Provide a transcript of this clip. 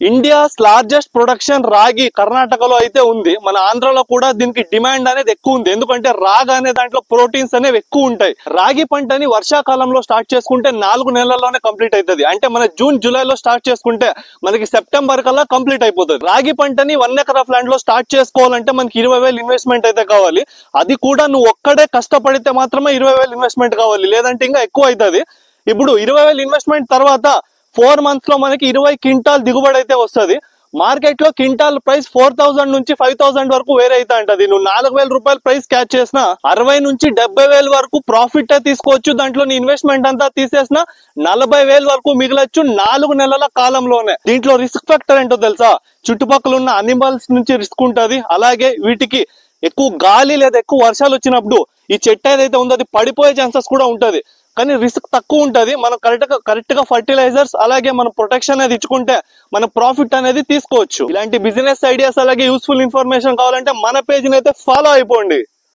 India's largest production రాగి కర్ణాటకలో అయితే ఉంది. మన ఆంధ్రలో కూడా దీనికి డిమాండ్ అనేది ఎక్కువ ఉంది. ఎందుకంటే రాగి అనే దాంట్లో ప్రోటీన్స్ అనేవి ఎక్కువ ఉంటాయి. రాగి పంటని వర్షాకాలంలో స్టార్ట్ చేసుకుంటే 4 నెలల్లోనే కంప్లీట్ అవుతుంది. అంటే మన జూన్ జూలైలో స్టార్ట్ చేసుకుంటే మనకి సెప్టెంబర్ కల్లా కంప్లీట్ అయిపోతుంది. రాగి పంటని 1 ఎకర్ ఆఫ్ ల్యాండ్ లో స్టార్ట్ చేసుకోవాలంటే మనకి 20,000 ఇన్వెస్ట్మెంట్ అయితే కావాలి. అది కూడా నువ్వు ఒక్కడే కష్టపడితే మాత్రమే 20,000 ఇన్వెస్ట్మెంట్ కావాలి, లేదంటే ఇంకా ఎక్కువ అవుతుంది. ఇప్పుడు 20,000 ఇన్వెస్ట్మెంట్ తర్వాత 4 months లో మనకి 20 క్వింటాల్ దిగుబడి అయితే వస్తుంది. మార్కెట్ లో క్వింటాల్ ప్రైస్ 4,000 నుంచి 5,000 వరకు వేరే అయితే ఉంటది. నువ్వు 4,000 రూపాయలు ప్రైస్ క్యాచ్ చేసిన 60 నుంచి 70,000 వరకు ప్రాఫిట్ తీసుకోవచ్చు. దాంట్లో నీ ఇన్వెస్ట్మెంట్ అంతా తీసేసిన 40,000 వరకు మిగలొచ్చు 4 నెలల కాలంలోనే. దీంట్లో రిస్క్ ఫ్యాక్టర్ ఏంటో తెలుసా? చుట్టుపక్కల ఉన్న అనిమల్స్ నుంచి రిస్క్ ఉంటది. అలాగే వీటికి ఎక్కువ గాలి లేదా ఎక్కువ వర్షాలు వచ్చినప్పుడు ఈ చెట్టు ఏదైతే ఉందో అది పడిపోయే ఛాన్సెస్ కూడా ఉంటది. కానీ రిస్క్ తక్కువ ఉంటది. మనం కరెక్ట్ గా ఫర్టిలైజర్స్ అలాగే మన ప్రొటెక్షన్ అనేది ఇచ్చుకుంటే మన ప్రాఫిట్ అనేది తీసుకోవచ్చు. ఇలాంటి బిజినెస్ ఐడియాస్ అలాగే యూస్ఫుల్ ఇన్ఫర్మేషన్ కావాలంటే మన పేజ్ ని అయితే ఫాలో అయిపోండి.